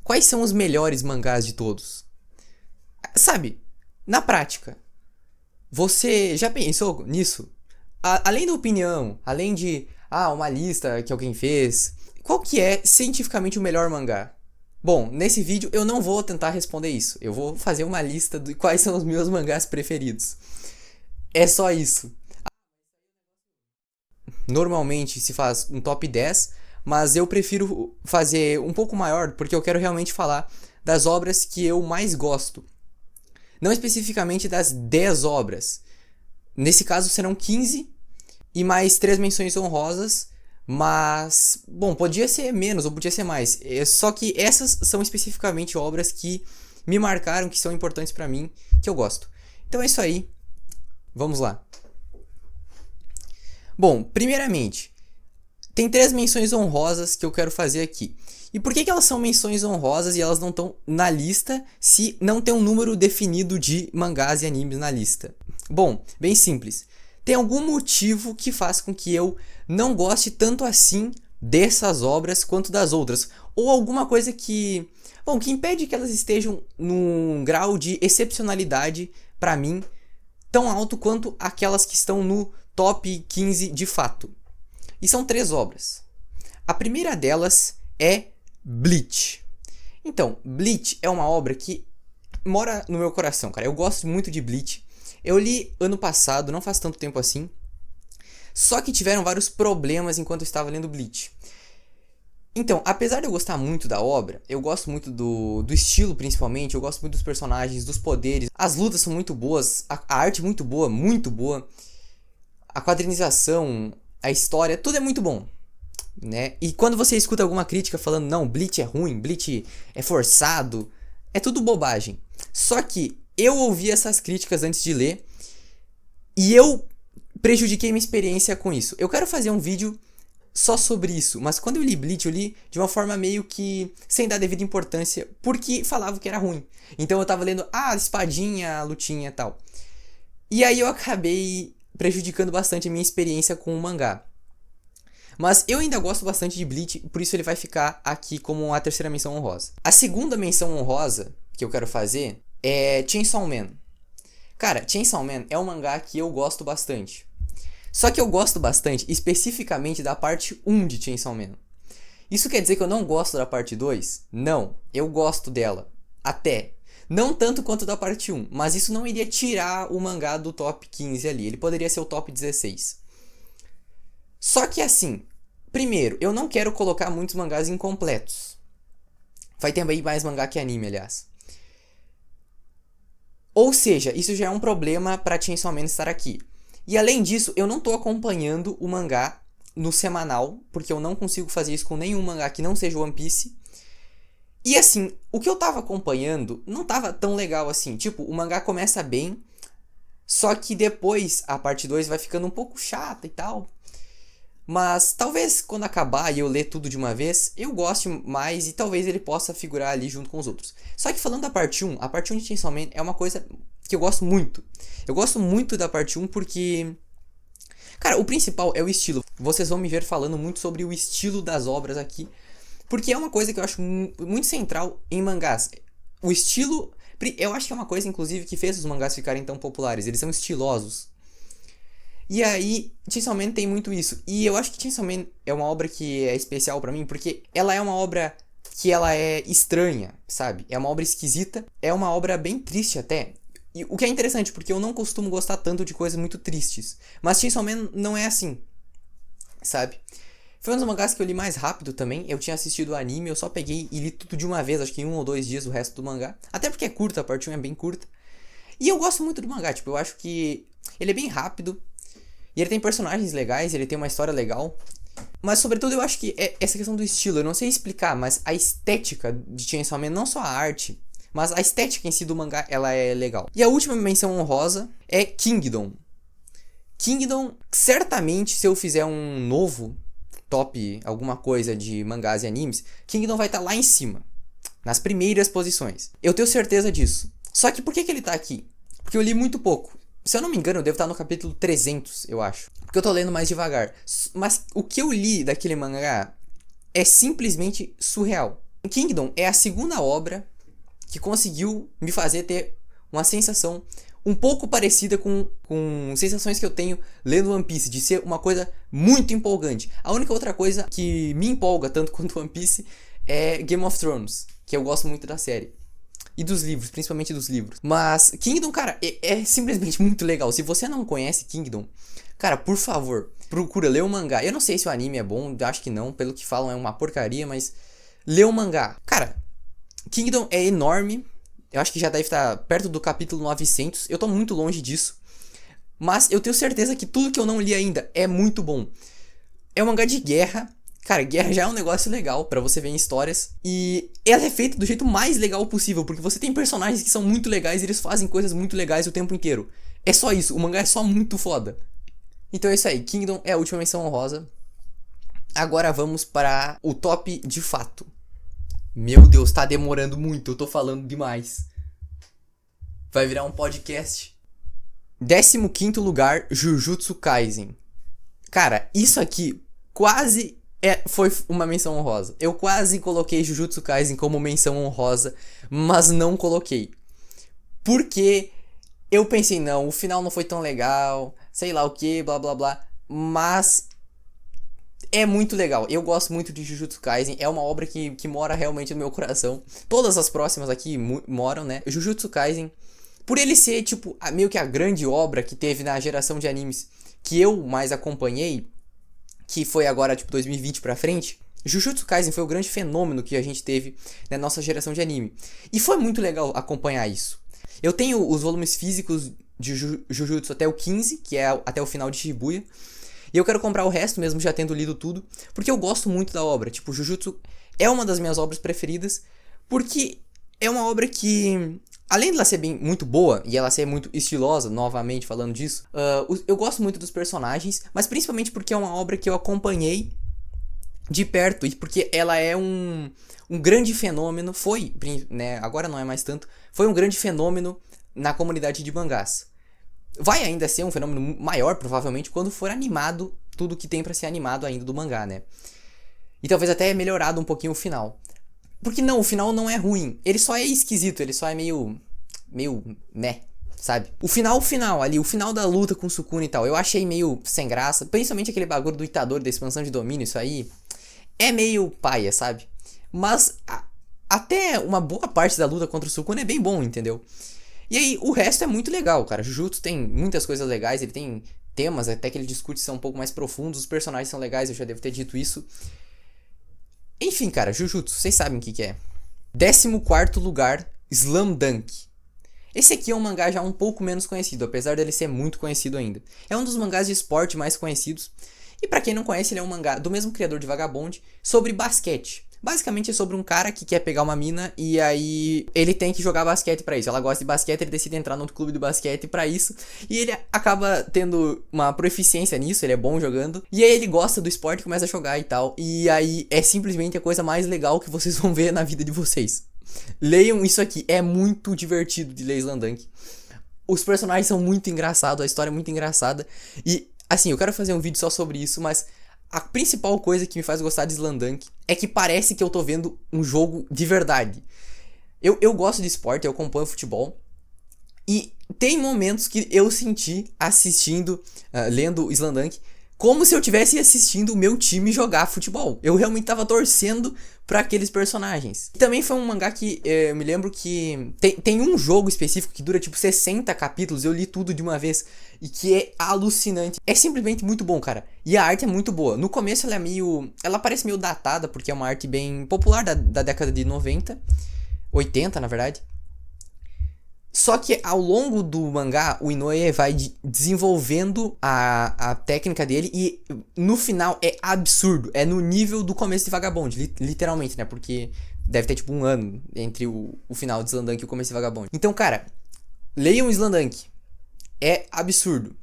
quais são os melhores mangás de todos? Sabe, na prática, você já pensou nisso? Além da opinião, além de uma lista que alguém fez, qual que é cientificamente o melhor mangá? Bom, nesse vídeo eu não vou tentar responder isso. Eu vou fazer uma lista de quais são os meus mangás preferidos. É só isso. Normalmente se faz um top 10, mas eu prefiro fazer um pouco maior porque eu quero realmente falar das obras que eu mais gosto. Não especificamente das 10 obras. Nesse caso serão 15 e mais 3 menções honrosas, mas, bom, podia ser menos ou podia ser mais. Só que essas são especificamente obras que me marcaram, que são importantes pra mim, que eu gosto. Então é isso aí. Vamos lá. Bom, primeiramente, tem 3 menções honrosas que eu quero fazer aqui. E por que elas são menções honrosas e elas não estão na lista se não tem um número definido de mangás e animes na lista? Bom, bem simples. Tem algum motivo que faz com que eu não goste tanto assim dessas obras quanto das outras. Ou alguma coisa que impede que elas estejam num grau de excepcionalidade pra mim tão alto quanto aquelas que estão no top 15 de fato. E são 3 obras. A primeira delas é Bleach. Então, Bleach é uma obra que mora no meu coração, cara. Eu gosto muito de Bleach. Eu li ano passado, não faz tanto tempo assim. Só que tiveram vários problemas enquanto eu estava lendo Bleach. Então, apesar de eu gostar muito da obra, eu gosto muito do estilo principalmente, eu gosto muito dos personagens, dos poderes. As lutas são muito boas, a arte muito boa, muito boa. A quadrinização, a história, tudo é muito bom, né? E quando você escuta alguma crítica falando, não, Bleach é ruim, Bleach é forçado, é tudo bobagem. Só que eu ouvi essas críticas antes de ler e eu prejudiquei minha experiência com isso. Eu quero fazer um vídeo só sobre isso, mas quando eu li Bleach, eu li de uma forma meio que sem dar devida importância, porque falavam que era ruim. Então eu tava lendo, espadinha, lutinha e tal. E aí eu acabei prejudicando bastante a minha experiência com o mangá. Mas eu ainda gosto bastante de Bleach, por isso ele vai ficar aqui como a terceira menção honrosa. A segunda menção honrosa que eu quero fazer é Chainsaw Man. Cara, Chainsaw Man é um mangá que eu gosto bastante. Só que eu gosto bastante especificamente da parte 1 de Chainsaw Man. Isso quer dizer que eu não gosto da parte 2? Não, eu gosto dela. Até. Não tanto quanto da parte 1, mas isso não iria tirar o mangá do top 15 ali. Ele poderia ser o top 16. Só que assim, primeiro, eu não quero colocar muitos mangás incompletos. Vai ter bem mais mangá que anime, aliás. Ou seja, isso já é um problema pra Chainsaw Man estar aqui. E além disso, eu não tô acompanhando o mangá no semanal, porque eu não consigo fazer isso com nenhum mangá que não seja One Piece. E assim, o que eu tava acompanhando não tava tão legal assim. Tipo, o mangá começa bem, só que depois a parte 2 vai ficando um pouco chata e tal. Mas talvez quando acabar e eu ler tudo de uma vez, eu goste mais e talvez ele possa figurar ali junto com os outros. Só que falando da parte 1, a parte 1 de Chainsaw Man é uma coisa que eu gosto muito. Eu gosto muito da parte 1 porque... Cara, o principal é o estilo. Vocês vão me ver falando muito sobre o estilo das obras aqui. Porque é uma coisa que eu acho muito central em mangás. O estilo... Eu acho que é uma coisa, inclusive, que fez os mangás ficarem tão populares. Eles são estilosos. E aí, Chainsaw Man tem muito isso. E eu acho que Chainsaw Man é uma obra que é especial pra mim, porque ela é uma obra que ela é estranha, sabe? É uma obra esquisita, é uma obra bem triste até. E o que é interessante, porque eu não costumo gostar tanto de coisas muito tristes. Mas Chainsaw Man não é assim, sabe? Foi um dos mangás que eu li mais rápido também. Eu tinha assistido o anime, eu só peguei e li tudo de uma vez, acho que em 1 ou 2 dias o resto do mangá. Até porque é curto, a parte 1 é bem curta. E eu gosto muito do mangá, tipo, eu acho que ele é bem rápido. E ele tem personagens legais, ele tem uma história legal. Mas sobretudo eu acho que é essa questão do estilo, eu não sei explicar, mas a estética de Chainsaw Man, não só a arte, mas a estética em si do mangá, ela é legal. E a última menção honrosa é Kingdom. Kingdom, certamente, se eu fizer um novo top, alguma coisa de mangás e animes, Kingdom vai estar lá em cima, nas primeiras posições. Eu tenho certeza disso. Só que por que ele tá aqui? Porque eu li muito pouco. Se eu não me engano, eu devo estar no capítulo 300, eu acho. Porque eu tô lendo mais devagar. Mas o que eu li daquele mangá é simplesmente surreal. Kingdom é a segunda obra que conseguiu me fazer ter uma sensação um pouco parecida com sensações que eu tenho lendo One Piece, de ser uma coisa muito empolgante. A única outra coisa que me empolga tanto quanto One Piece é Game of Thrones, que eu gosto muito da série. E dos livros, principalmente dos livros. Mas Kingdom, cara, é simplesmente muito legal. Se você não conhece Kingdom, cara, por favor, procura ler o mangá. Eu não sei se o anime é bom, acho que não. Pelo que falam é uma porcaria, mas lê o mangá. Cara, Kingdom é enorme. Eu acho que já deve estar perto do capítulo 900. Eu tô muito longe disso. Mas eu tenho certeza que tudo que eu não li ainda é muito bom. É um mangá de guerra. Cara, guerra já é um negócio legal pra você ver em histórias. E ela é feita do jeito mais legal possível. Porque você tem personagens que são muito legais e eles fazem coisas muito legais o tempo inteiro. É só isso. O mangá é só muito foda. Então é isso aí. Kingdom é a última menção honrosa. Agora vamos para o top de fato. Meu Deus, tá demorando muito. Eu tô falando demais. Vai virar um podcast. 15º lugar, Jujutsu Kaisen. Cara, isso aqui quase foi uma menção honrosa. Eu quase coloquei Jujutsu Kaisen como menção honrosa, mas não coloquei. Porque eu pensei, não, o final não foi tão legal, sei lá o que, blá blá blá. Mas é muito legal. Eu gosto muito de Jujutsu Kaisen. É uma obra que mora realmente no meu coração. Todas as próximas aqui moram, né? Jujutsu Kaisen, por ele ser, tipo, meio que a grande obra que teve na geração de animes que eu mais acompanhei, que foi agora, tipo, 2020 pra frente, Jujutsu Kaisen foi o grande fenômeno que a gente teve na nossa geração de anime. E foi muito legal acompanhar isso. Eu tenho os volumes físicos de Jujutsu até o 15, que é até o final de Shibuya. E eu quero comprar o resto mesmo, já tendo lido tudo, porque eu gosto muito da obra. Tipo, Jujutsu é uma das minhas obras preferidas, porque é uma obra que, além de ela ser muito boa, e ela ser muito estilosa, novamente falando disso, eu gosto muito dos personagens, mas principalmente porque é uma obra que eu acompanhei de perto, e porque ela é um grande fenômeno, foi, né, agora não é mais tanto, foi um grande fenômeno na comunidade de mangás. Vai ainda ser um fenômeno maior, provavelmente, quando for animado tudo que tem pra ser animado ainda do mangá, né? E talvez até melhorado um pouquinho o final. Porque não, o final não é ruim. Ele só é esquisito, ele só é meio, né, sabe? O final ali, o final da luta com o Sukuna e tal, eu achei meio sem graça. Principalmente aquele bagulho do Itadori, da expansão de domínio, isso aí é meio paia, sabe? Mas até uma boa parte da luta contra o Sukuna é bem bom, entendeu? E aí, o resto é muito legal, cara. Jujutsu tem muitas coisas legais, ele tem temas até que ele discute são um pouco mais profundos, os personagens são legais, eu já devo ter dito isso. Enfim, cara, Jujutsu, vocês sabem o que é. 14º lugar, Slam Dunk. Esse aqui é um mangá já um pouco menos conhecido, apesar dele ser muito conhecido ainda. É um dos mangás de esporte mais conhecidos. E pra quem não conhece, ele é um mangá do mesmo criador de Vagabond, sobre basquete. Basicamente é sobre um cara que quer pegar uma mina e aí ele tem que jogar basquete pra isso. Ela gosta de basquete, ele decide entrar no clube do basquete pra isso. E ele acaba tendo uma proficiência nisso, ele é bom jogando. E aí ele gosta do esporte, começa a jogar e tal. E aí é simplesmente a coisa mais legal que vocês vão ver na vida de vocês. Leiam isso aqui, é muito divertido de ler Slam Dunk. Os personagens são muito engraçados, a história é muito engraçada. E assim, eu quero fazer um vídeo só sobre isso, mas a principal coisa que me faz gostar de Slam Dunk é que parece que eu tô vendo um jogo de verdade. Eu gosto de esporte, eu acompanho futebol. E tem momentos que eu senti assistindo, lendo Slam Dunk, como se eu estivesse assistindo o meu time jogar futebol. Eu realmente tava torcendo pra aqueles personagens. E também foi um mangá que eu me lembro que tem um jogo específico que dura tipo 60 capítulos, eu li tudo de uma vez, e que é alucinante. É simplesmente muito bom, cara. E a arte é muito boa. No começo ela parece meio datada, porque é uma arte bem popular da década de 90, 80 na verdade. Só que ao longo do mangá, o Inoue vai desenvolvendo a técnica dele e no final é absurdo. É no nível do começo de Vagabond, literalmente, né? Porque deve ter tipo um ano entre o final de Slam Dunk e o começo de Vagabond. Então, cara, leiam Slam Dunk. É absurdo.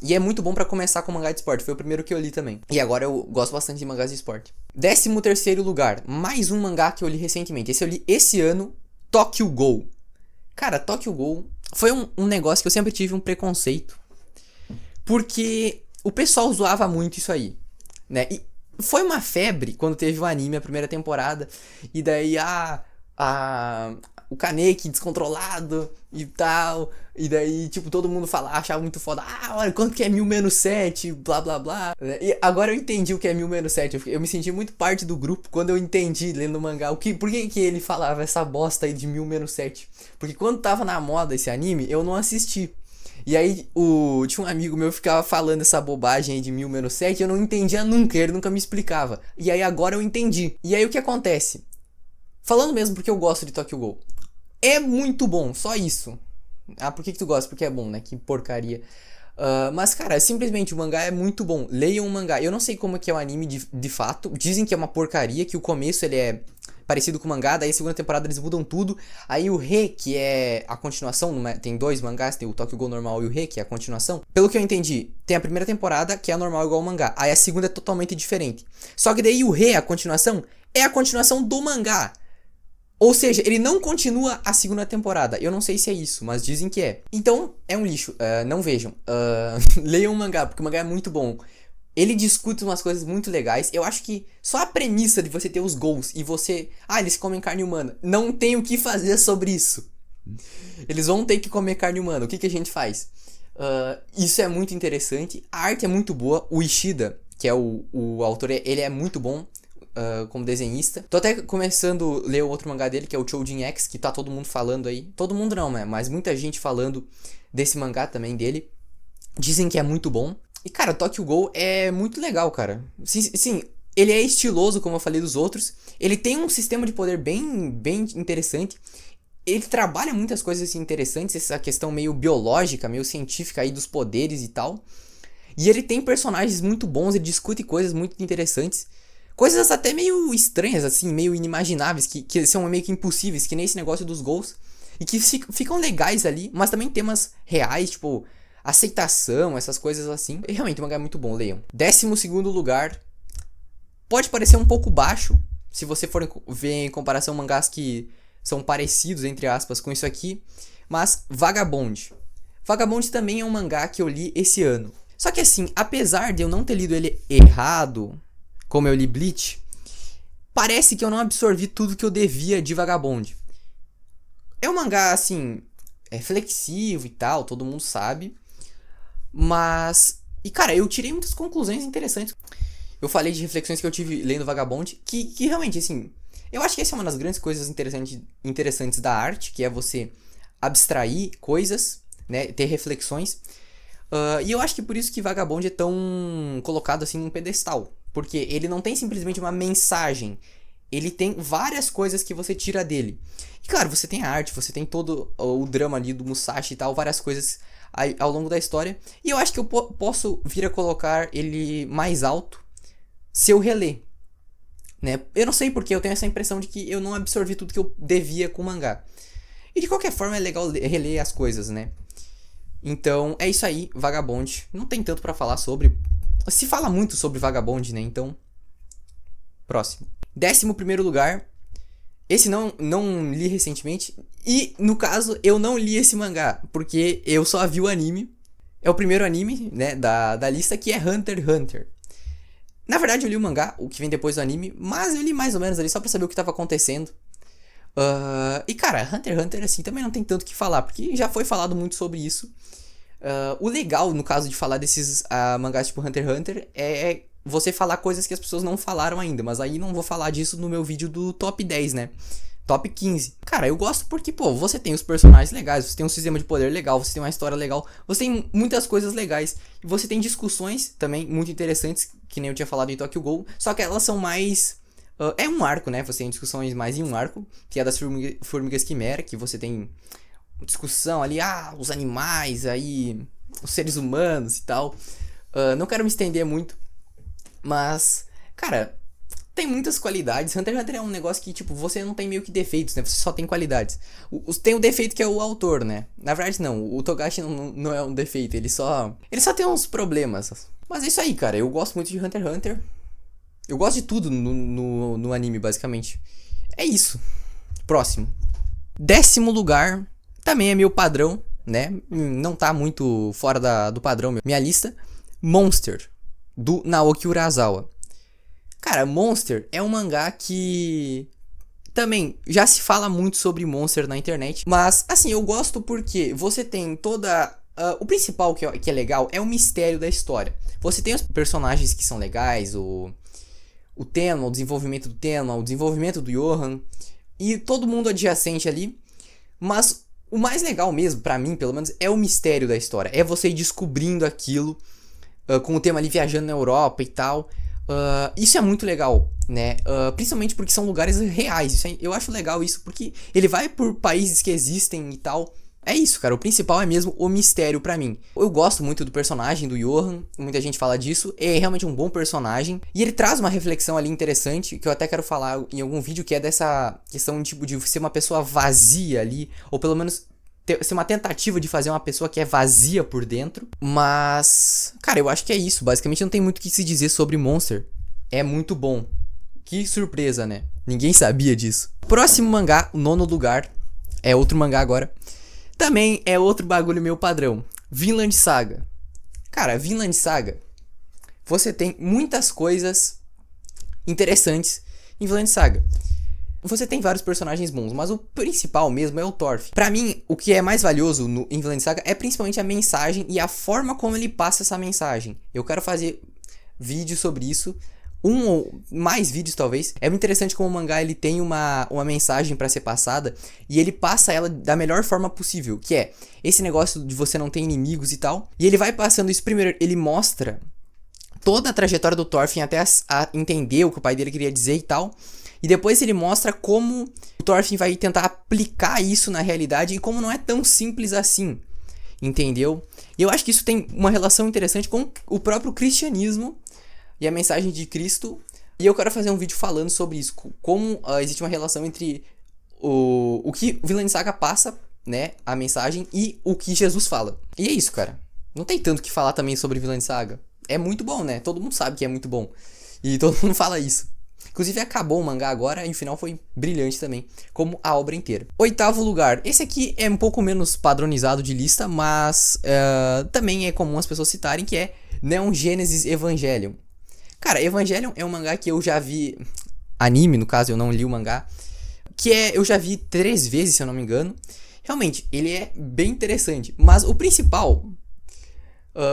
E é muito bom pra começar com mangá de esporte. Foi o primeiro que eu li também. E agora eu gosto bastante de mangás de esporte. 13º lugar, mais um mangá que eu li recentemente. Esse eu li esse ano, Tokyo Ghoul. Cara, Tokyo Ghoul foi um negócio que eu sempre tive um preconceito. Porque o pessoal zoava muito isso aí, né? E foi uma febre quando teve o anime, a primeira temporada. E daí, o Kaneki descontrolado e tal. E daí, tipo, todo mundo achava muito foda. Olha, quanto que é 1000-7, blá, blá, blá. E agora eu entendi o que é 1000-7. Eu me senti muito parte do grupo quando eu entendi, lendo o mangá, por que ele falava essa bosta aí de 1000-7. Porque quando tava na moda esse anime, eu não assisti. E aí, tinha um amigo meu que ficava falando essa bobagem aí de 1000-7, eu não entendia nunca, ele nunca me explicava. E aí agora eu entendi. E aí o que acontece? Falando mesmo porque eu gosto de Tokyo Ghoul. É muito bom, só isso. Por que tu gosta? Porque é bom, né? Que porcaria. Mas, cara, simplesmente o mangá é muito bom. Leiam o mangá. Eu não sei como é que é o anime de fato. Dizem que é uma porcaria, que o começo ele é parecido com o mangá, daí a segunda temporada eles mudam tudo. Aí o Re, que é a continuação, tem 2 mangás, tem o Tokyo Ghoul normal e o Re, que é a continuação. Pelo que eu entendi, tem a primeira temporada, que é normal igual ao mangá. Aí a segunda é totalmente diferente. Só que daí o Re, a continuação, é a continuação do mangá. Ou seja, ele não continua a segunda temporada. Eu não sei se é isso, mas dizem que é. Então, é um lixo. Não vejam. Leiam o mangá, porque o mangá é muito bom. Ele discute umas coisas muito legais. Eu acho que só a premissa de você ter os gols e você... eles comem carne humana. Não tem o que fazer sobre isso. Eles vão ter que comer carne humana. O que a gente faz? Isso é muito interessante. A arte é muito boa. O Ishida, que é o autor, ele é muito bom. Como desenhista. Tô até começando a ler o outro mangá dele, que é o Choujin X, que tá todo mundo falando aí. Todo mundo não, né? Mas muita gente falando desse mangá também dele. Dizem que é muito bom. E, cara, Tokyo Ghoul é muito legal, cara. Sim, ele é estiloso, como eu falei dos outros. Ele tem um sistema de poder bem interessante. Ele trabalha muitas coisas interessantes, essa questão meio biológica, meio científica aí dos poderes e tal. E ele tem personagens muito bons, ele discute coisas muito interessantes. Coisas até meio estranhas, assim, meio inimagináveis, que são meio que impossíveis, que nem esse negócio dos gols. E que ficam legais ali, mas também temas reais, tipo, aceitação, essas coisas assim. E realmente o mangá é muito bom, leiam. 12º lugar. Pode parecer um pouco baixo, se você for ver em comparação mangás que são parecidos, entre aspas, com isso aqui. Mas Vagabond. Vagabond também é um mangá que eu li esse ano. Só que assim, apesar de eu não ter lido ele errado, como eu li Bleach, parece que eu não absorvi tudo que eu devia de Vagabond. É um mangá, assim, reflexivo e tal, todo mundo sabe. Mas... E, cara, eu tirei muitas conclusões interessantes. Eu falei de reflexões que eu tive lendo Vagabond, que realmente, assim... Eu acho que essa é uma das grandes coisas interessantes da arte, que é você abstrair coisas, né, ter reflexões. E eu acho que por isso que Vagabond é tão colocado, assim, num pedestal. Porque ele não tem simplesmente uma mensagem. Ele tem várias coisas que você tira dele. E claro, você tem a arte, você tem todo o drama ali do Musashi e tal, várias coisas ao longo da história. E eu acho que eu posso vir a colocar ele mais alto se eu reler. Né? Eu não sei porque eu tenho essa impressão de que eu não absorvi tudo que eu devia com o mangá. E de qualquer forma é legal reler as coisas, né? Então é isso aí, Vagabond. Não tem tanto pra falar sobre... Se fala muito sobre Vagabond, né? Então, próximo. 11º lugar. Esse não li recentemente. E, no caso, eu não li esse mangá, porque eu só vi o anime. É o primeiro anime, né, da lista, que é Hunter x Hunter. Na verdade, eu li o mangá, o que vem depois do anime, mas eu li mais ou menos ali só pra saber o que tava acontecendo. E, cara, Hunter x Hunter, assim, também não tem tanto o que falar, porque já foi falado muito sobre isso. O legal, no caso de falar desses mangás tipo Hunter x Hunter, é você falar coisas que as pessoas não falaram ainda. Mas aí não vou falar disso no meu vídeo do top 10, né? Top 15. Cara, eu gosto porque, pô, você tem os personagens legais, você tem um sistema de poder legal, você tem uma história legal, você tem muitas coisas legais. E você tem discussões também muito interessantes, que nem eu tinha falado em Tokyo Ghoul, só que elas são mais... é um arco, né? Você tem discussões mais em um arco, que é das formigas quimera, que você tem... discussão ali, os animais, aí os seres humanos e tal. Não quero me estender muito, mas, cara, tem muitas qualidades. Hunter x Hunter é um negócio que, tipo, você não tem meio que defeitos, né? Você só tem qualidades. Tem o defeito que é o autor, né? Na verdade, não. O Togashi não é um defeito. Ele só tem uns problemas. Mas é isso aí, cara. Eu gosto muito de Hunter x Hunter. Eu gosto de tudo no anime, basicamente. É isso. Próximo. 10º lugar. Também é meu padrão, né? Não tá muito fora do padrão minha lista. Monster, do Naoki Urasawa. Cara, Monster é um mangá que também já se fala muito sobre Monster na internet, mas assim, eu gosto porque você tem toda... o principal que é legal é o mistério da história. Você tem os personagens que são legais, o Tenma, o desenvolvimento do Tenma, o desenvolvimento do Johan e todo mundo adjacente ali, mas o mais legal mesmo, pra mim pelo menos, é o mistério da história, é você ir descobrindo aquilo, com o Tenma ali viajando na Europa e tal. Isso é muito legal, né? Principalmente porque são lugares reais. Eu acho legal isso porque ele vai por países que existem e tal. É isso, cara. O principal é mesmo o mistério pra mim. Eu gosto muito do personagem do Johan. Muita gente fala disso. É realmente um bom personagem. E ele traz uma reflexão ali interessante, que eu até quero falar em algum vídeo, que é dessa questão tipo, de ser uma pessoa vazia ali. Ou pelo menos ser uma tentativa de fazer uma pessoa que é vazia por dentro. Mas, cara, eu acho que é isso. Basicamente não tem muito o que se dizer sobre Monster. É muito bom. Que surpresa, né? Ninguém sabia disso. Próximo mangá, o 9º lugar. É outro mangá agora. Também é outro bagulho meu padrão. Vinland Saga. Cara, Vinland Saga, você tem muitas coisas interessantes em Vinland Saga. Você tem vários personagens bons, mas o principal mesmo é o Thorfinn. Pra mim, o que é mais valioso em Vinland Saga é principalmente a mensagem e a forma como ele passa essa mensagem. Eu quero fazer vídeos sobre isso. Um ou mais vídeos talvez. É muito interessante como o mangá ele tem uma mensagem pra ser passada e ele passa ela da melhor forma possível, que é esse negócio de você não ter inimigos e tal. E ele vai passando isso primeiro, ele mostra toda a trajetória do Thorfinn até a entender o que o pai dele queria dizer e tal. E depois ele mostra como o Thorfinn vai tentar aplicar isso na realidade e como não é tão simples assim, entendeu? E eu acho que isso tem uma relação interessante com o próprio cristianismo e a mensagem de Cristo. E eu quero fazer um vídeo falando sobre isso. Como existe uma relação entre o que Vinland Saga passa, né? A mensagem e o que Jesus fala. E é isso, cara. Não tem tanto que falar também sobre Vinland Saga. É muito bom, né? Todo mundo sabe que é muito bom. E todo mundo fala isso. Inclusive acabou o mangá agora e o final foi brilhante também, como a obra inteira. 8º lugar. Esse aqui é um pouco menos padronizado de lista, mas também é comum as pessoas citarem, que é Neon Genesis Evangelion. Cara, Evangelion é um mangá que eu já vi... Anime, no caso, eu não li o mangá. Eu já vi 3 vezes, se eu não me engano. Realmente, ele é bem interessante. Mas o principal...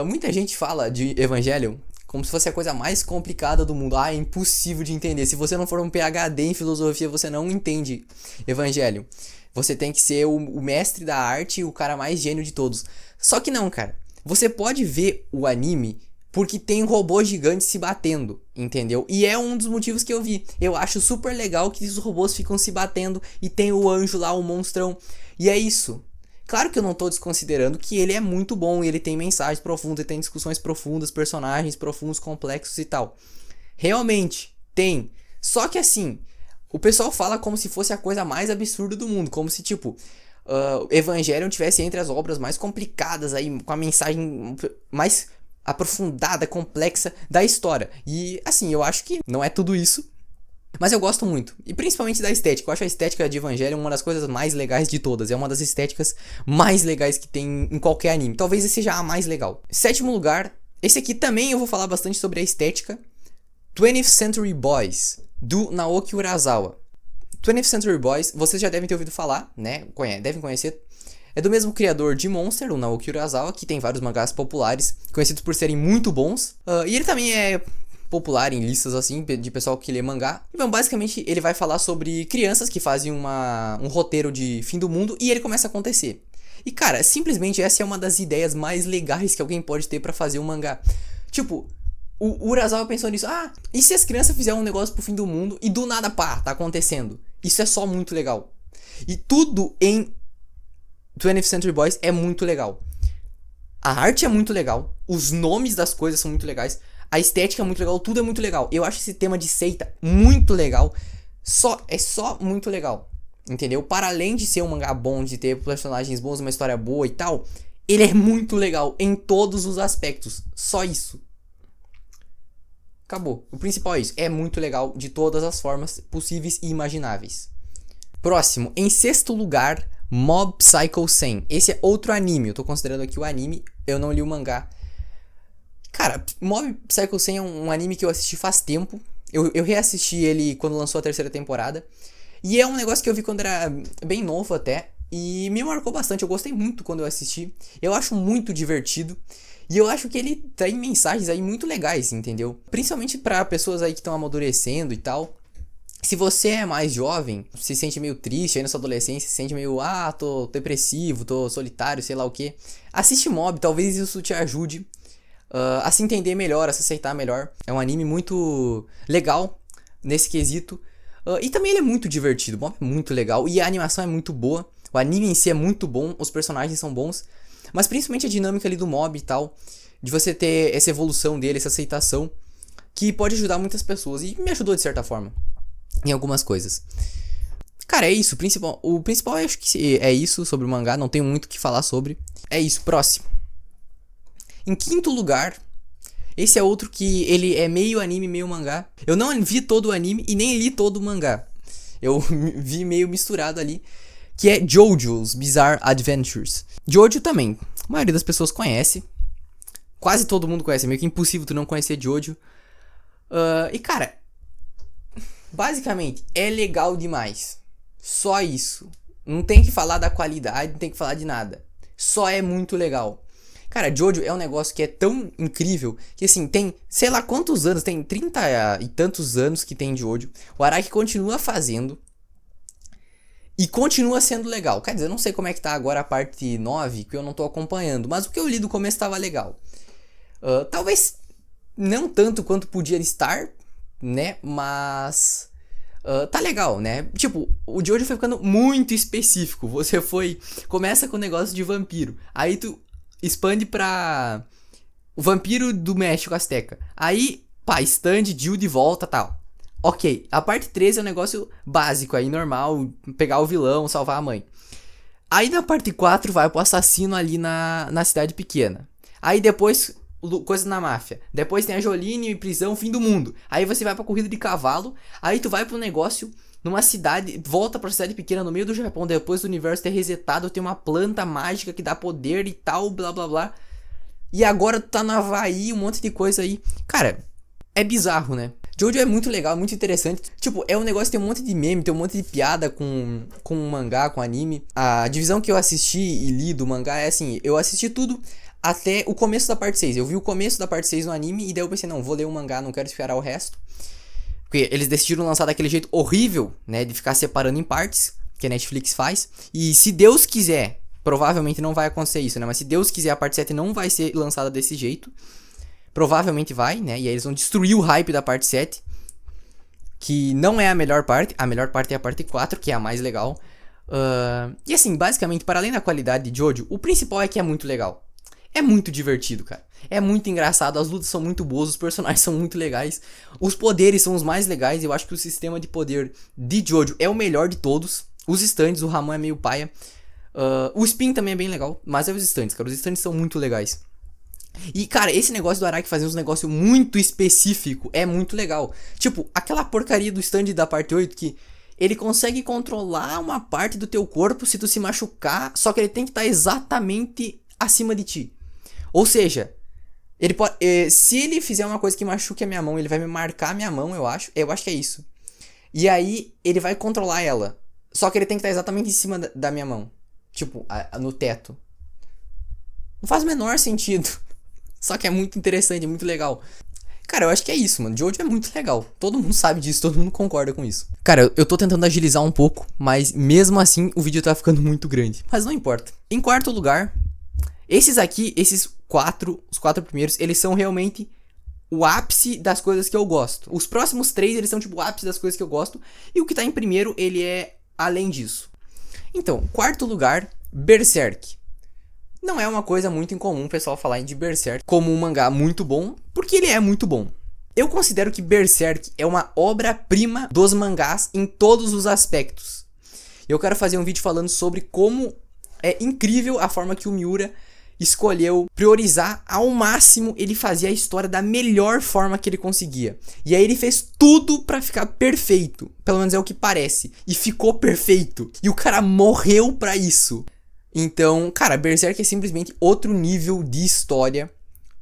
muita gente fala de Evangelion como se fosse a coisa mais complicada do mundo. É impossível de entender. Se você não for um PhD em filosofia, você não entende Evangelion. Você tem que ser o mestre da arte, o cara mais gênio de todos. Só que não, cara. Você pode ver o anime... porque tem robôs gigantes se batendo, entendeu? E é um dos motivos que eu vi. Eu acho super legal que os robôs ficam se batendo e tem o anjo lá, o monstrão. E é isso. Claro que eu não tô desconsiderando que ele é muito bom, ele tem mensagens profundas, ele tem discussões profundas, personagens profundos, complexos e tal. Realmente, tem. Só que assim, o pessoal fala como se fosse a coisa mais absurda do mundo. Como se, tipo, Evangelion tivesse entre as obras mais complicadas aí, com a mensagem mais... aprofundada, complexa da história. E assim, eu acho que não é tudo isso, mas eu gosto muito. E principalmente da estética. Eu acho a estética de Evangelion uma das coisas mais legais de todas. É uma das estéticas mais legais que tem em qualquer anime. Talvez esse seja a mais legal. 7º lugar. Esse aqui também eu vou falar bastante sobre a estética. 20th Century Boys, do Naoki Urasawa. 20th Century Boys, vocês já devem ter ouvido falar, né? Devem conhecer. É do mesmo criador de Monster, o Naoki Urasawa, que tem vários mangás populares, conhecidos por serem muito bons. E ele também é popular em listas assim, de pessoal que lê mangá. Então, basicamente, ele vai falar sobre crianças que fazem um roteiro de fim do mundo e ele começa a acontecer. E, cara, simplesmente essa é uma das ideias mais legais que alguém pode ter pra fazer um mangá. Tipo, o Urasawa pensou nisso. E se as crianças fizerem um negócio pro fim do mundo e do nada, pá, tá acontecendo? Isso é só muito legal. E tudo em 20th Century Boys é muito legal. A arte é muito legal. Os nomes das coisas são muito legais. A estética é muito legal. Tudo é muito legal. Eu acho esse tema de seita muito legal. É só muito legal. Entendeu? Para além de ser um mangá bom, de ter personagens bons, uma história boa e tal, ele é muito legal em todos os aspectos. Só isso. Acabou. O principal é isso. É muito legal de todas as formas possíveis e imagináveis. Próximo. Em 6º lugar... Mob Psycho 100. Esse é outro anime. Eu tô considerando aqui o anime. Eu não li o mangá. Cara, Mob Psycho 100 é um anime que eu assisti faz tempo. Eu reassisti ele quando lançou a terceira temporada. E é um negócio que eu vi quando era bem novo até. E me marcou bastante. Eu gostei muito quando eu assisti. Eu acho muito divertido. E eu acho que ele tem mensagens aí muito legais, entendeu? Principalmente pra pessoas aí que estão amadurecendo e tal. Se você é mais jovem, se sente meio triste aí na sua adolescência, se sente meio, tô depressivo, tô solitário, sei lá o que. Assiste Mob, talvez isso te ajude a se entender melhor, a se aceitar melhor. É um anime muito legal nesse quesito. E também ele é muito divertido, Mob é muito legal e a animação é muito boa. O anime em si é muito bom, os personagens são bons. Mas principalmente a dinâmica ali do Mob e tal, de você ter essa evolução dele, essa aceitação, que pode ajudar muitas pessoas. E me ajudou de certa forma em algumas coisas. Cara, é isso. O principal eu acho que é isso sobre o mangá. Não tenho muito o que falar sobre. É isso. Próximo. Em quinto lugar, esse é outro que ele é meio anime, meio mangá. Eu não vi todo o anime e nem li todo o mangá. Eu vi meio misturado ali. Que é JoJo's Bizarre Adventures. Jojo também. A maioria das pessoas conhece. Quase todo mundo conhece. É meio que impossível tu não conhecer Jojo. E cara... Basicamente, é legal demais. Só isso. Não tem que falar da qualidade, não tem que falar de nada. Só é muito legal. Cara, Jojo é um negócio que é tão incrível que assim, tem, sei lá quantos anos, tem 30 e tantos anos que tem Jojo. O Araki continua fazendo. E continua sendo legal. Quer dizer, eu não sei como é que tá agora a parte 9, que eu não tô acompanhando. Mas o que eu li do começo tava legal. Talvez não tanto quanto podia estar, né? Mas tá legal, né? Tipo, o Jojo foi ficando muito específico. Você começa com o negócio de vampiro. Aí tu expande pra o vampiro do México Azteca. Aí, pá, stand, Jill de volta, tal. Ok, a parte 13 é um negócio básico aí, normal. Pegar o vilão, salvar a mãe. Aí na parte 4 vai pro assassino ali na cidade pequena. Aí depois... coisa na máfia. Depois tem a Jolene, prisão, fim do mundo. Aí você vai pra corrida de cavalo. Aí tu vai pro negócio numa cidade. Volta pra cidade pequena no meio do Japão. Depois do universo ter resetado. Tem uma planta mágica que dá poder e tal. Blá blá blá. E agora tu tá no Havaí. Um monte de coisa aí. Cara, é bizarro, né? Jojo é muito legal, muito interessante. Tipo, é um negócio que tem um monte de meme, tem um monte de piada com mangá, com anime. A divisão que eu assisti e li do mangá é assim: eu assisti tudo até o começo da parte 6. Eu vi o começo da parte 6 no anime e daí eu pensei, não, vou ler o mangá, não quero esperar o resto. Porque eles decidiram lançar daquele jeito horrível, né, de ficar separando em partes, que a Netflix faz. E se Deus quiser, provavelmente não vai acontecer isso, né, mas se Deus quiser a parte 7 não vai ser lançada desse jeito. Provavelmente vai, né, e aí eles vão destruir o hype da parte 7, que não é a melhor parte é a parte 4, que é a mais legal. E assim, basicamente, para além da qualidade de Jojo, o principal é que é muito legal. É muito divertido, cara. É muito engraçado, as lutas são muito boas, os personagens são muito legais. Os poderes são os mais legais, eu acho que o sistema de poder de Jojo é o melhor de todos. Os stands, o Ramon é meio paia. O Spin também é bem legal, mas é os stands, cara. Os stands são muito legais. E, cara, esse negócio do Araki fazer uns negócios muito específico é muito legal. Tipo, aquela porcaria do stand da parte 8 que ele consegue controlar uma parte do teu corpo se tu se machucar, só que ele tem que estar exatamente acima de ti. Ou seja, ele pode, se ele fizer uma coisa que machuque a minha mão, ele vai me marcar a minha mão, eu acho. Eu acho que é isso. E aí, ele vai controlar ela. Só que ele tem que estar exatamente em cima da minha mão. Tipo, no teto. Não faz o menor sentido. Só que é muito interessante, é muito legal. Cara, eu acho que é isso, mano. Jojo é muito legal. Todo mundo sabe disso, todo mundo concorda com isso. Cara, eu tô tentando agilizar um pouco, mas mesmo assim o vídeo tá ficando muito grande. Mas não importa. Em quarto lugar, esses aqui, os quatro primeiros, eles são realmente o ápice das coisas que eu gosto. Os próximos 3, eles são tipo o ápice das coisas que eu gosto. E o que tá em primeiro, ele é além disso. Então, quarto lugar, Berserk. Não é uma coisa muito incomum o pessoal falar de Berserk como um mangá muito bom, porque ele é muito bom. Eu considero que Berserk é uma obra-prima dos mangás em todos os aspectos. Eu quero fazer um vídeo falando sobre como é incrível a forma que o Miura escolheu priorizar ao máximo ele fazer a história da melhor forma que ele conseguia. E aí ele fez tudo pra ficar perfeito, pelo menos é o que parece, e ficou perfeito. E o cara morreu pra isso. Então, cara, Berserk é simplesmente outro nível de história.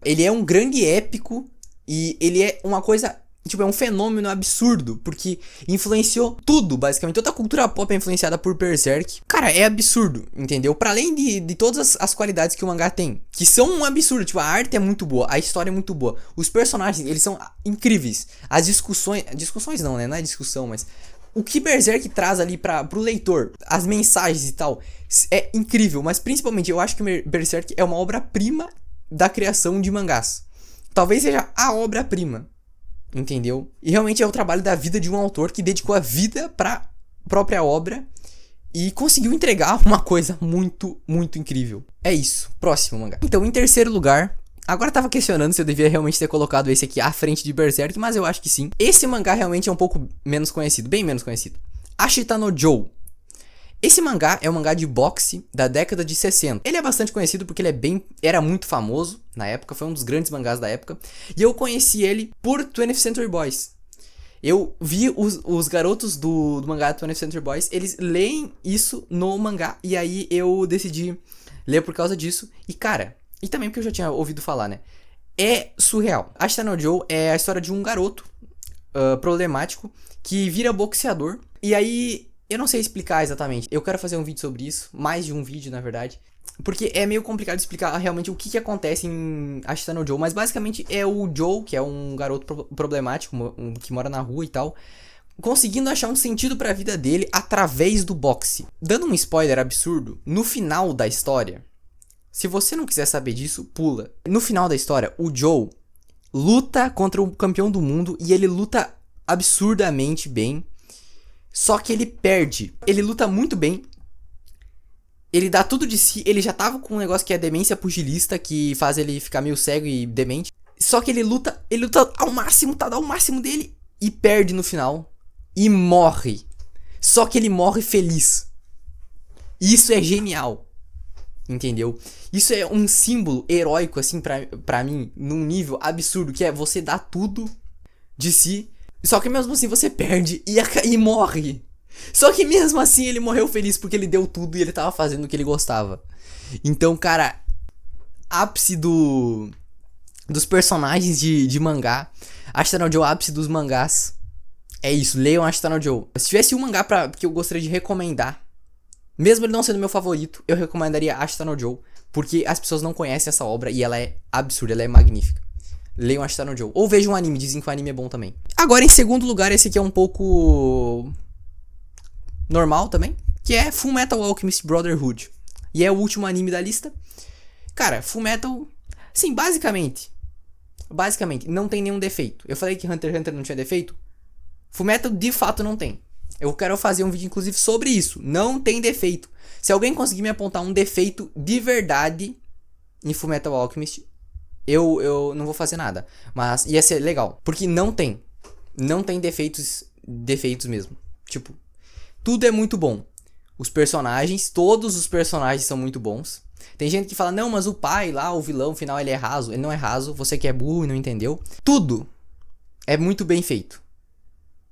Ele é um grande épico e ele é uma coisa tipo, é um fenômeno absurdo, porque influenciou tudo, basicamente. Toda a cultura pop é influenciada por Berserk. Cara, é absurdo, entendeu? Pra além de todas as qualidades que o mangá tem, que são um absurdo. Tipo, a arte é muito boa, a história é muito boa. Os personagens, eles são incríveis. As discussões... Discussões não, né? Não é discussão, mas... O que Berserk traz ali pro leitor, as mensagens e tal, é incrível. Mas principalmente, eu acho que Berserk é uma obra-prima da criação de mangás. Talvez seja a obra-prima, entendeu? E realmente é o trabalho da vida de um autor que dedicou a vida pra própria obra e conseguiu entregar uma coisa muito, muito incrível. É isso. Próximo mangá. Então, em terceiro lugar... Agora eu tava questionando se eu devia realmente ter colocado esse aqui à frente de Berserk, mas eu acho que sim. Esse mangá realmente é um pouco menos conhecido, bem menos conhecido. Ashita no Joe. Esse mangá é um mangá de boxe da década de 60. Ele é bastante conhecido porque ele era muito famoso na época, foi um dos grandes mangás da época. E eu conheci ele por 20th Century Boys. Eu vi os garotos do mangá 20th Century Boys, eles leem isso no mangá. E aí eu decidi ler por causa disso. E cara... E também porque eu já tinha ouvido falar, né? É surreal. Ashita no Joe é a história de um garoto problemático que vira boxeador. E aí, eu não sei explicar exatamente. Eu quero fazer um vídeo sobre isso. Mais de um vídeo, na verdade. Porque é meio complicado explicar realmente o que acontece em Ashita no Joe. Mas basicamente é o Joe, que é um garoto problemático, que mora na rua e tal, conseguindo achar um sentido pra vida dele através do boxe. Dando um spoiler absurdo, no final da história... Se você não quiser saber disso, pula. No final da história, o Joe luta contra o campeão do mundo e ele luta absurdamente bem. Só que ele perde. Ele luta muito bem. Ele dá tudo de si. Ele já tava com um negócio que é demência pugilista, que faz ele ficar meio cego e demente. Só que ele luta ao máximo, tá ao máximo dele e perde no final. E morre. Só que ele morre feliz. E isso é genial. Entendeu? Isso é um símbolo heróico, assim, pra mim, num nível absurdo, que é você dar tudo de si, só que mesmo assim você perde e morre. Só que mesmo assim ele morreu feliz porque ele deu tudo e ele tava fazendo o que ele gostava. Então, cara, ápice dos personagens de mangá. Ashita no Joe, ápice dos mangás. É isso, leiam Ashita no Joe. Se tivesse um mangá que eu gostaria de recomendar, mesmo ele não sendo meu favorito, eu recomendaria Ashita no Joe, porque as pessoas não conhecem essa obra e ela é absurda, ela é magnífica. Leiam Ashita no Joe. Ou vejam um anime, dizem que o anime é bom também. Agora, em segundo lugar, esse aqui é um pouco... normal também, que é Fullmetal Alchemist Brotherhood. E é o último anime da lista. Cara, Fullmetal... Sim, basicamente, não tem nenhum defeito. Eu falei que Hunter x Hunter não tinha defeito. Fullmetal, de fato, não tem. Eu quero fazer um vídeo, inclusive, sobre isso. Não tem defeito. Se alguém conseguir me apontar um defeito de verdade em Fullmetal Alchemist, eu não vou fazer nada. Mas ia ser legal. Porque não tem. Não tem defeitos mesmo. Tipo, tudo é muito bom. Os personagens, todos os personagens são muito bons. Tem gente que fala, não, mas o pai lá, o vilão final, ele é raso. Ele não é raso, você que é burro e não entendeu. Tudo é muito bem feito.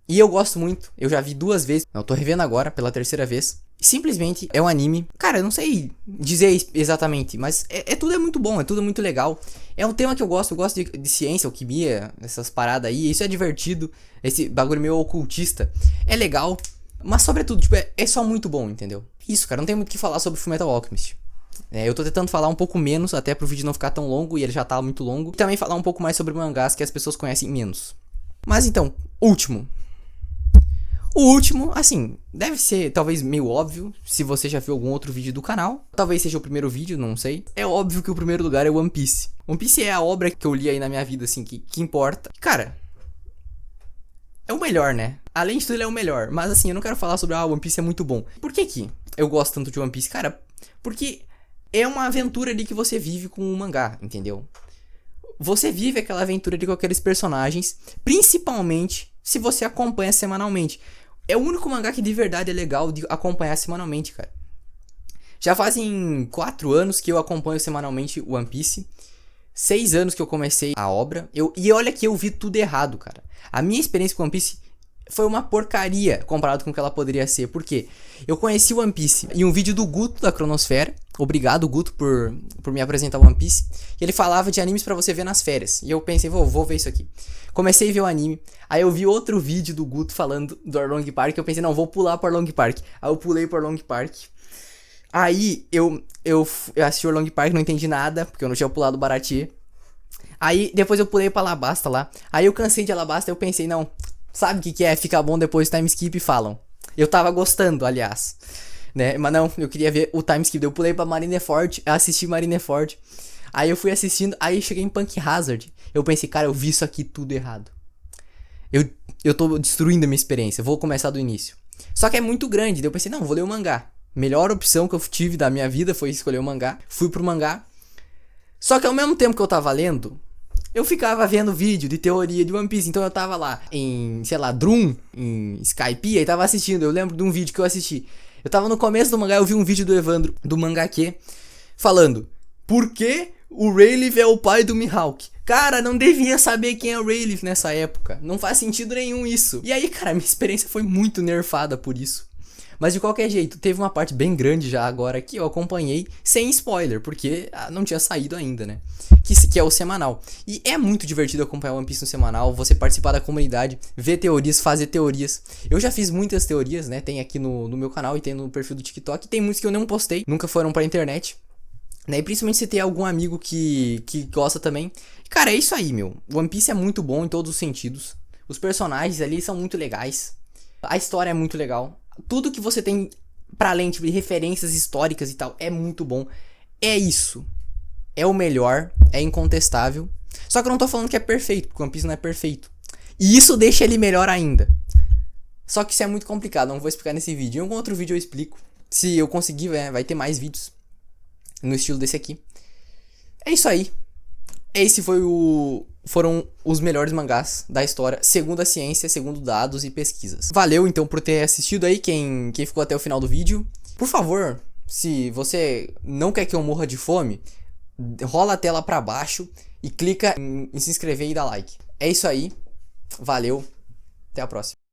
E eu gosto muito, eu já vi 2 vezes, eu tô revendo agora pela 3ª vez. Simplesmente é um anime, cara, eu não sei dizer exatamente, mas tudo é muito bom, é tudo muito legal. É um tema que eu gosto de ciência, alquimia, essas paradas aí, isso é divertido. Esse bagulho meio ocultista é legal, mas sobretudo, tipo, é só muito bom, entendeu? Isso, cara, não tem muito o que falar sobre Fullmetal Alchemist. Eu tô tentando falar um pouco menos, até pro vídeo não ficar tão longo, e ele já tá muito longo. E também falar um pouco mais sobre mangás que as pessoas conhecem menos. Mas então, último, assim, deve ser talvez meio óbvio, se você já viu algum outro vídeo do canal. Talvez seja o primeiro vídeo, não sei. É óbvio que o primeiro lugar é One Piece. One Piece é a obra que eu li aí na minha vida, assim, que importa. Cara, é o melhor, né? Além de tudo, ele é o melhor. Mas assim, eu não quero falar sobre, One Piece é muito bom. Por que eu gosto tanto de One Piece? Cara, porque é uma aventura ali que você vive com o mangá, entendeu? Você vive aquela aventura ali com aqueles personagens, principalmente se você acompanha semanalmente. É o único mangá que de verdade é legal de acompanhar semanalmente, cara. Já fazem 4 anos que eu acompanho semanalmente One Piece. 6 anos que eu comecei a obra. E olha que eu vi tudo errado, cara. A minha experiência com One Piece foi uma porcaria comparado com o que ela poderia ser. Por quê? Eu conheci One Piece em um vídeo do Guto da Cronosfera. Obrigado, Guto, por me apresentar One Piece. Ele falava de animes pra você ver nas férias. E eu pensei, vou ver isso aqui. Comecei a ver o anime. Aí eu vi outro vídeo do Guto falando do Arlong Park. Eu pensei, não, vou pular pro Arlong Park. Aí eu pulei pro Arlong Park. Aí eu assisti o Arlong Park, não entendi nada, porque eu não tinha pulado o Baratie. Aí depois eu pulei pra Alabasta lá. Aí eu cansei de Alabasta e eu pensei, não, sabe o que é? Fica bom depois do time skip e falam. Eu tava gostando, aliás. Né? Mas não, eu queria ver o time skip. Eu pulei pra Marineford, assisti Marineford. Aí eu fui assistindo, aí cheguei em Punk Hazard. Eu pensei, cara, eu vi isso aqui tudo errado. Eu tô destruindo a minha experiência, vou começar do início. Só que é muito grande, daí eu pensei, não, vou ler o mangá. Melhor opção que eu tive da minha vida foi escolher o mangá. Fui pro mangá. Só que ao mesmo tempo que eu tava lendo, eu ficava vendo vídeo de teoria de One Piece. Então eu tava lá em, sei lá, Drum, em Skype, aí tava assistindo. Eu lembro de um vídeo que eu assisti. Eu tava no começo do mangá, eu vi um vídeo do Evandro, do Mangaque, falando: por que o Rayleigh é o pai do Mihawk? Cara, não devia saber quem é o Rayleigh nessa época. Não faz sentido nenhum isso. E aí, cara, minha experiência foi muito nerfada por isso. Mas de qualquer jeito, teve uma parte bem grande já agora que eu acompanhei sem spoiler, porque não tinha saído ainda, né? Que é o semanal. E é muito divertido acompanhar One Piece no semanal, você participar da comunidade, ver teorias, fazer teorias. Eu já fiz muitas teorias, né? Tem aqui no meu canal e tem no perfil do TikTok. Tem muitos que eu não postei, nunca foram pra internet. Né? E principalmente se tem algum amigo que gosta também. Cara, é isso aí, meu. One Piece é muito bom em todos os sentidos. Os personagens ali são muito legais. A história é muito legal. Tudo que você tem pra além de referências históricas e tal é muito bom. É isso. É o melhor. É incontestável. Só que eu não tô falando que é perfeito, porque o One Piece não é perfeito. E isso deixa ele melhor ainda. Só que isso é muito complicado, não vou explicar nesse vídeo. Em algum outro vídeo eu explico. Se eu conseguir, vai ter mais vídeos no estilo desse aqui. É isso aí. Esse foram os melhores mangás da história, segundo a ciência, segundo dados e pesquisas. Valeu então por ter assistido aí, quem ficou até o final do vídeo. Por favor, se você não quer que eu morra de fome, rola a tela pra baixo e clica em se inscrever e dar like. É isso aí, valeu, até a próxima.